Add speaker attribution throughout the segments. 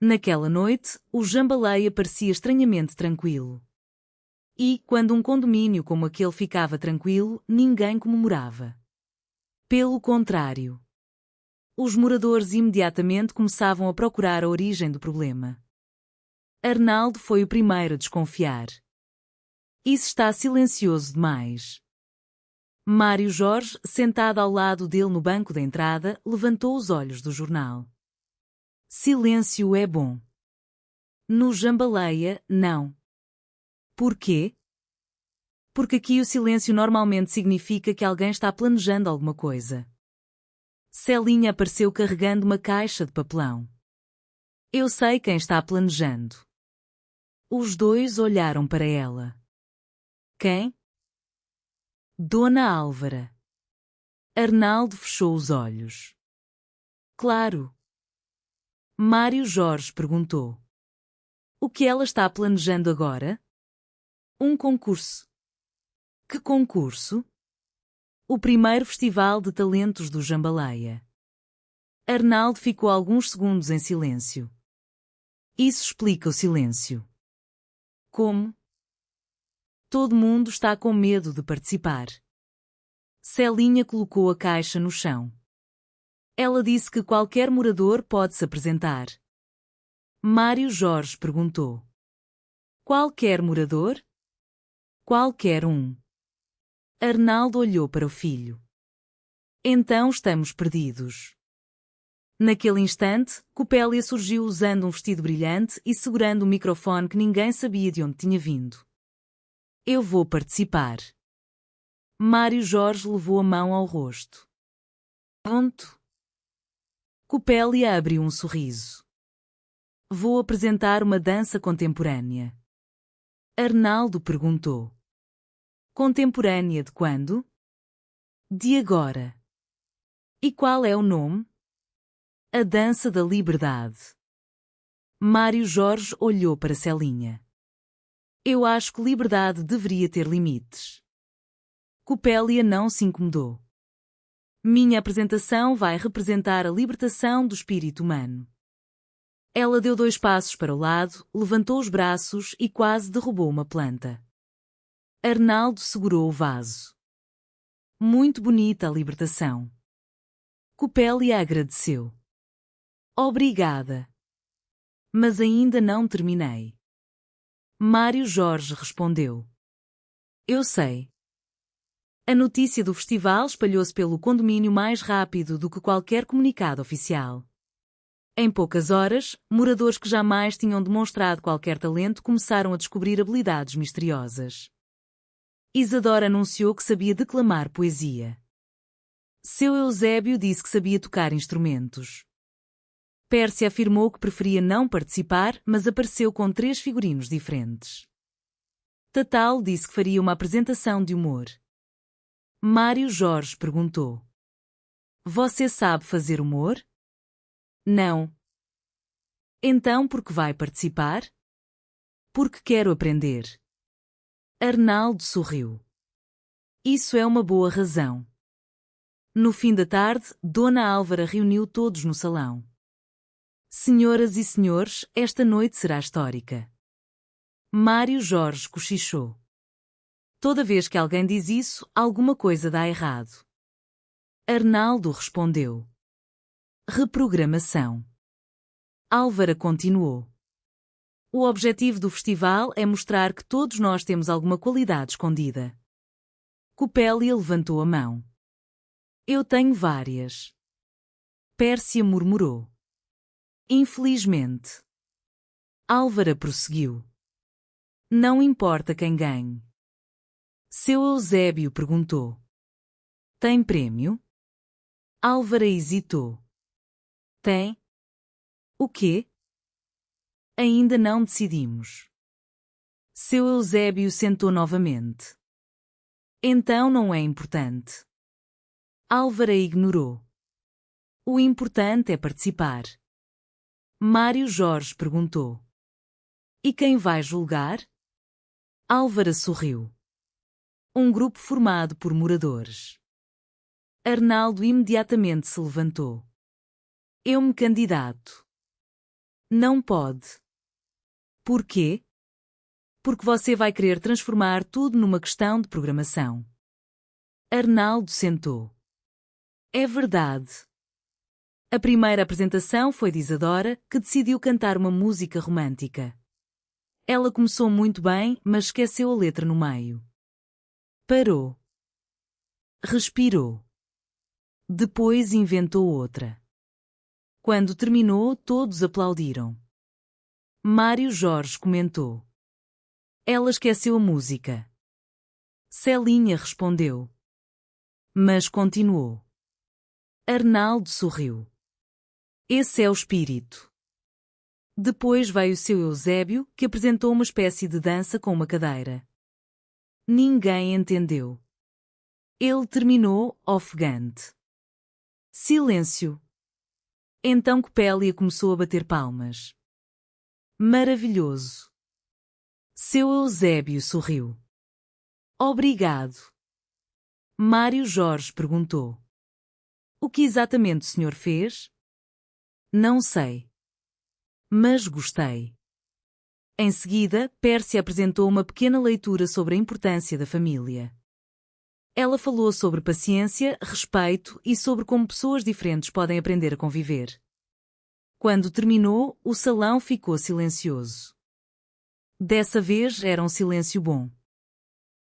Speaker 1: Naquela noite, o Jambaleia parecia estranhamente tranquilo. E, quando um condomínio como aquele ficava tranquilo, ninguém comemorava. Pelo contrário, os moradores imediatamente começavam a procurar a origem do problema. Arnaldo foi o primeiro a desconfiar. Isso está silencioso demais. Mário Jorge, sentado ao lado dele no banco da entrada, levantou os olhos do jornal. Silêncio é bom. No Jambaleia, não. Por quê? Porque aqui o silêncio normalmente significa que alguém está planejando alguma coisa. Celinha apareceu carregando uma caixa de papelão. Eu sei quem está planejando. Os dois olharam para ela. Quem? Dona Álvara. Arnaldo fechou os olhos. Claro. Mário Jorge perguntou. O que ela está planejando agora? Um concurso. Que concurso? O primeiro festival de talentos do Jambaleia. Arnaldo ficou alguns segundos em silêncio. Isso explica o silêncio. Como? Todo mundo está com medo de participar. Celinha colocou a caixa no chão. Ela disse que qualquer morador pode se apresentar. Mário Jorge perguntou. Qualquer morador? Qualquer um. Arnaldo olhou para o filho. Então estamos perdidos. Naquele instante, Copélia surgiu usando um vestido brilhante e segurando um microfone que ninguém sabia de onde tinha vindo. Eu vou participar. Mário Jorge levou a mão ao rosto. Pronto. Copélia abriu um sorriso. Vou apresentar uma dança contemporânea. Arnaldo perguntou. Contemporânea de quando? De agora. E qual é o nome? A Dança da Liberdade. Mário Jorge olhou para Celinha. Eu acho que liberdade deveria ter limites. Copélia não se incomodou. Minha apresentação vai representar a libertação do espírito humano. Ela deu 2 passos para o lado, levantou os braços e quase derrubou uma planta. Arnaldo segurou o vaso. Muito bonita a libertação. Copélia agradeceu. Obrigada. Mas ainda não terminei. Mário Jorge respondeu. Eu sei. A notícia do festival espalhou-se pelo condomínio mais rápido do que qualquer comunicado oficial. Em poucas horas, moradores que jamais tinham demonstrado qualquer talento começaram a descobrir habilidades misteriosas. Isadora anunciou que sabia declamar poesia. Seu Eusébio disse que sabia tocar instrumentos. Pérsia afirmou que preferia não participar, mas apareceu com 3 figurinos diferentes. Tatal disse que faria uma apresentação de humor. Mário Jorge perguntou. Você sabe fazer humor? Não. Então por que vai participar? Porque quero aprender. Arnaldo sorriu. Isso é uma boa razão. No fim da tarde, Dona Álvara reuniu todos no salão. Senhoras e senhores, esta noite será histórica. Mário Jorge cochichou. Toda vez que alguém diz isso, alguma coisa dá errado. Arnaldo respondeu. Reprogramação. Álvara continuou. O objetivo do festival é mostrar que todos nós temos alguma qualidade escondida. Copélia levantou a mão. Eu tenho várias. Pérsia murmurou. Infelizmente. Álvara prosseguiu. Não importa quem ganhe. Seu Eusébio perguntou. Tem prêmio? Álvara hesitou. Tem? O quê? Ainda não decidimos. Seu Eusébio sentou novamente. Então não é importante. Álvara ignorou. O importante é participar. Mário Jorge perguntou. E quem vai julgar? Álvara sorriu. Um grupo formado por moradores. Arnaldo imediatamente se levantou. Eu me candidato. Não pode. Por quê? Porque você vai querer transformar tudo numa questão de programação. Arnaldo sentou. É verdade. A primeira apresentação foi de Isadora, que decidiu cantar uma música romântica. Ela começou muito bem, mas esqueceu a letra no meio. Parou. Respirou. Depois inventou outra. Quando terminou, todos aplaudiram. Mário Jorge comentou. Ela esqueceu a música. Celinha respondeu. Mas continuou. Arnaldo sorriu. Esse é o espírito. Depois veio seu Eusébio, que apresentou uma espécie de dança com uma cadeira. Ninguém entendeu. Ele terminou, ofegante. Silêncio. Então Copélia começou a bater palmas. Maravilhoso. Seu Eusébio sorriu. Obrigado. Mário Jorge perguntou. O que exatamente o senhor fez? Não sei. Mas gostei. Em seguida, Pérsia apresentou uma pequena leitura sobre a importância da família. Ela falou sobre paciência, respeito e sobre como pessoas diferentes podem aprender a conviver. Quando terminou, o salão ficou silencioso. Dessa vez era um silêncio bom.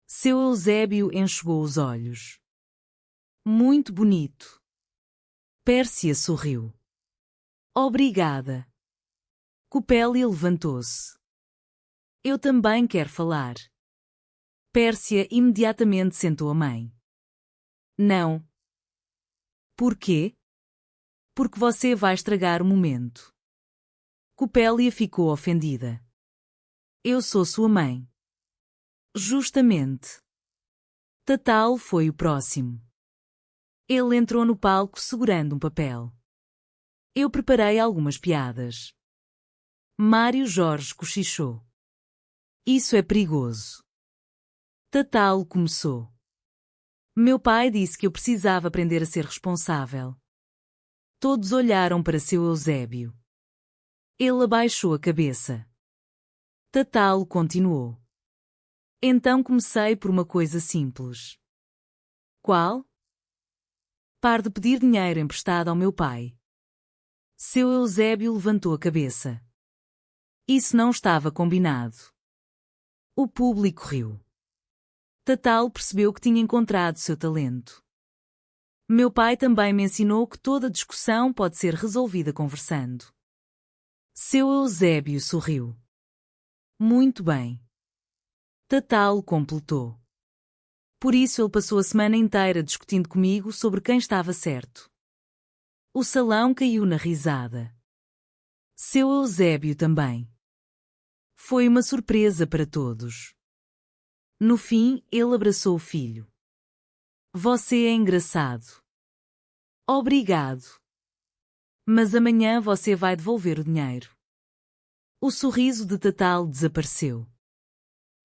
Speaker 1: Seu Eusébio enxugou os olhos. Muito bonito. Pérsia sorriu. Obrigada. Copélia levantou-se. Eu também quero falar. Pérsia imediatamente sentou a mãe. Não. Por quê? Porque você vai estragar o momento. Copélia ficou ofendida. Eu sou sua mãe. Justamente. Tatal foi o próximo. Ele entrou no palco segurando um papel. Eu preparei algumas piadas. Mário Jorge cochichou. Isso é perigoso. Tatal começou. Meu pai disse que eu precisava aprender a ser responsável. Todos olharam para seu Eusébio. Ele abaixou a cabeça. Tatal continuou. Então comecei por uma coisa simples. Qual? Par de pedir dinheiro emprestado ao meu pai. Seu Eusébio levantou a cabeça. Isso não estava combinado. O público riu. Tatal percebeu que tinha encontrado seu talento. Meu pai também me ensinou que toda discussão pode ser resolvida conversando. Seu Eusébio sorriu. Muito bem. Tatal completou. Por isso ele passou a semana inteira discutindo comigo sobre quem estava certo. O salão caiu na risada. Seu Eusébio também. Foi uma surpresa para todos. No fim, ele abraçou o filho. Você é engraçado. Obrigado. Mas amanhã você vai devolver o dinheiro. O sorriso de Tatal desapareceu.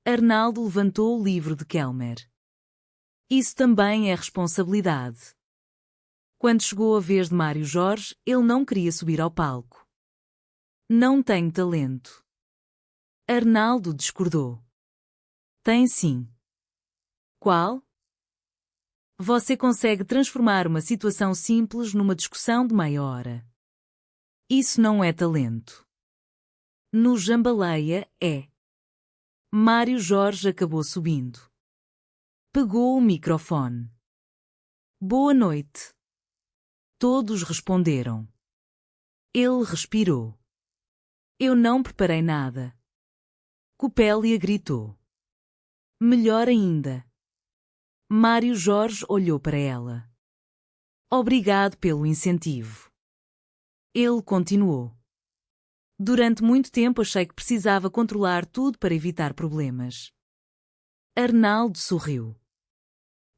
Speaker 1: Arnaldo levantou o livro de Kelmer. Isso também é responsabilidade. Quando chegou a vez de Mário Jorge, ele não queria subir ao palco. Não tenho talento. Arnaldo discordou. Tem sim. Qual? Você consegue transformar uma situação simples numa discussão de meia hora. Isso não é talento. No Jambaleia, é. Mário Jorge acabou subindo. Pegou o microfone. Boa noite. Todos responderam. Ele respirou. Eu não preparei nada. Copélia gritou. Melhor ainda. Mário Jorge olhou para ela. Obrigado pelo incentivo. Ele continuou. Durante muito tempo achei que precisava controlar tudo para evitar problemas. Arnaldo sorriu.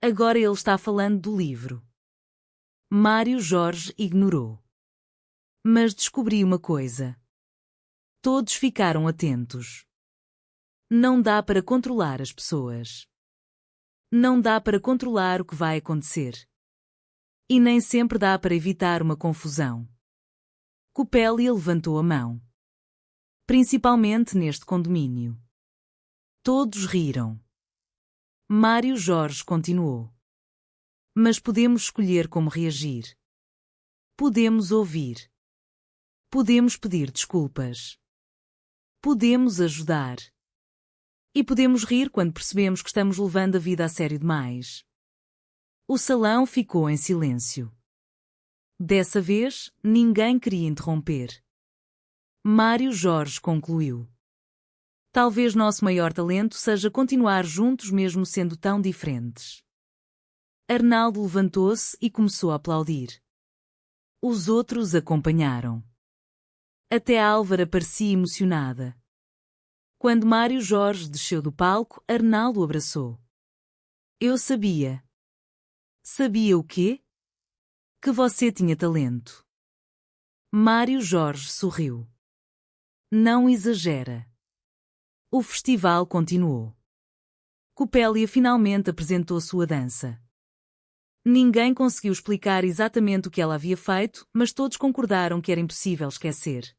Speaker 1: Agora ele está falando do livro. Mário Jorge ignorou. Mas descobri uma coisa. Todos ficaram atentos. Não dá para controlar as pessoas. Não dá para controlar o que vai acontecer. E nem sempre dá para evitar uma confusão. Copélia levantou a mão. Principalmente neste condomínio. Todos riram. Mário Jorge continuou. Mas podemos escolher como reagir. Podemos ouvir. Podemos pedir desculpas. Podemos ajudar. E podemos rir quando percebemos que estamos levando a vida a sério demais. O salão ficou em silêncio. Dessa vez, ninguém queria interromper. Mário Jorge concluiu. Talvez nosso maior talento seja continuar juntos mesmo sendo tão diferentes. Arnaldo levantou-se e começou a aplaudir. Os outros acompanharam. Até Álvara parecia emocionada. Quando Mário Jorge desceu do palco, Arnaldo o abraçou. Eu sabia. Sabia o quê? Que você tinha talento. Mário Jorge sorriu. Não exagera. O festival continuou. Copélia finalmente apresentou sua dança. Ninguém conseguiu explicar exatamente o que ela havia feito, mas todos concordaram que era impossível esquecer.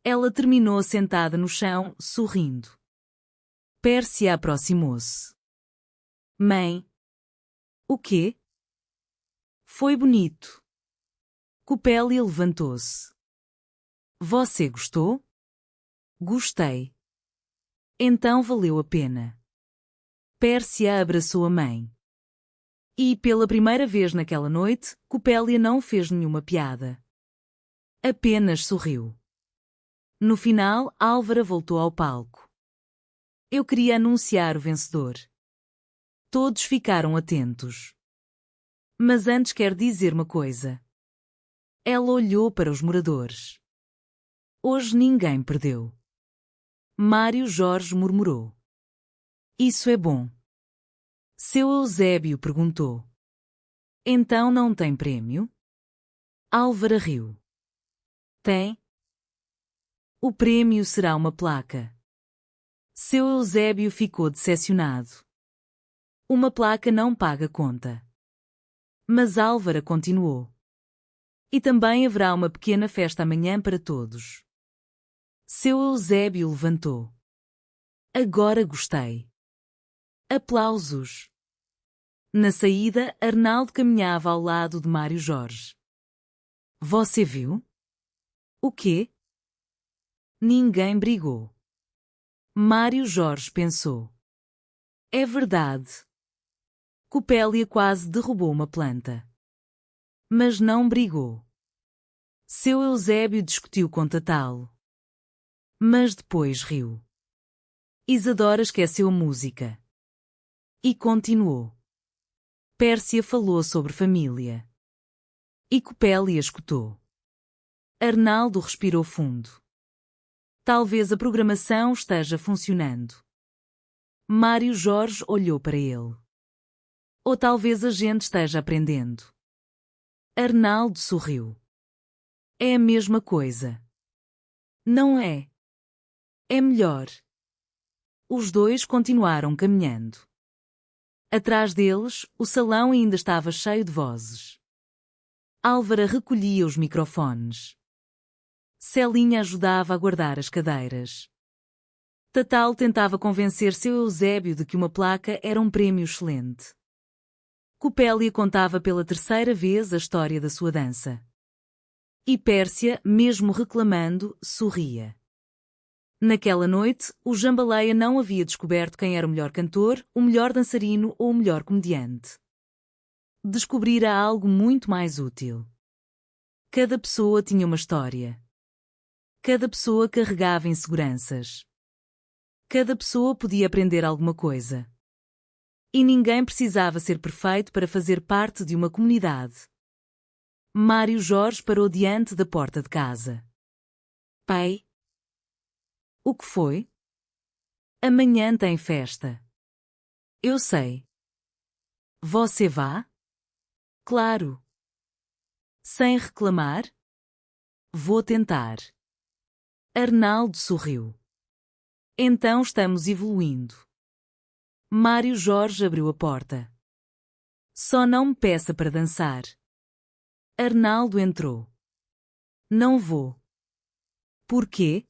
Speaker 1: Ela terminou sentada no chão, sorrindo. Pérsia aproximou-se. Mãe. O quê? Foi bonito. Copélia levantou-se. Você gostou? Gostei. Então valeu a pena. Pérsia abraçou a mãe. E, pela primeira vez naquela noite, Copélia não fez nenhuma piada. Apenas sorriu. No final, Álvara voltou ao palco. Eu queria anunciar o vencedor. Todos ficaram atentos. Mas antes quero dizer uma coisa. Ela olhou para os moradores. Hoje ninguém perdeu. Mário Jorge murmurou. Isso é bom. Seu Eusébio perguntou. Então não tem prêmio? Álvara riu. Tem. O prêmio será uma placa. Seu Eusébio ficou decepcionado. Uma placa não paga conta. Mas Álvara continuou. E também haverá uma pequena festa amanhã para todos. Seu Eusébio levantou. Agora gostei. Aplausos. Na saída, Arnaldo caminhava ao lado de Mário Jorge. Você viu? O quê? Ninguém brigou. Mário Jorge pensou. É verdade. Copélia quase derrubou uma planta. Mas não brigou. Seu Eusébio discutiu com Tatalo. Mas depois riu. Isadora esqueceu a música. E continuou. Pérsia falou sobre família. E Copélia escutou. Arnaldo respirou fundo. Talvez a programação esteja funcionando. Mário Jorge olhou para ele. Ou talvez a gente esteja aprendendo. Arnaldo sorriu. É a mesma coisa. Não é? É melhor. Os dois continuaram caminhando. Atrás deles, o salão ainda estava cheio de vozes. Álvara recolhia os microfones. Celinha ajudava a guardar as cadeiras. Tatal tentava convencer seu Eusébio de que uma placa era um prêmio excelente. Copélia contava pela terceira vez a história da sua dança. E Pérsia, mesmo reclamando, sorria. Naquela noite, o Jambaleia não havia descoberto quem era o melhor cantor, o melhor dançarino ou o melhor comediante. Descobrira algo muito mais útil. Cada pessoa tinha uma história. Cada pessoa carregava inseguranças. Cada pessoa podia aprender alguma coisa. E ninguém precisava ser perfeito para fazer parte de uma comunidade. Mário Jorge parou diante da porta de casa. Pai? O que foi? Amanhã tem festa. Eu sei. Você vá? Claro. Sem reclamar? Vou tentar. Arnaldo sorriu. Então estamos evoluindo. Mário Jorge abriu a porta. Só não me peça para dançar. Arnaldo entrou. Não vou. Por quê?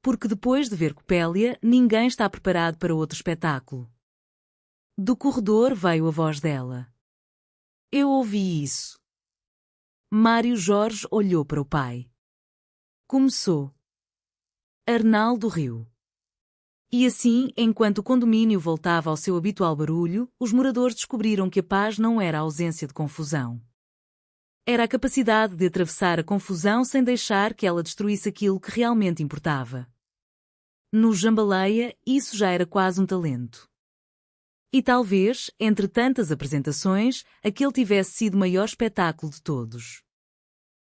Speaker 1: Porque depois de ver Copélia, ninguém está preparado para outro espetáculo. Do corredor veio a voz dela. Eu ouvi isso. Mário Jorge olhou para o pai. Começou. Arnaldo riu. E assim, enquanto o condomínio voltava ao seu habitual barulho, os moradores descobriram que a paz não era a ausência de confusão. Era a capacidade de atravessar a confusão sem deixar que ela destruísse aquilo que realmente importava. No Jambaleia, isso já era quase um talento. E talvez, entre tantas apresentações, aquele tivesse sido o maior espetáculo de todos.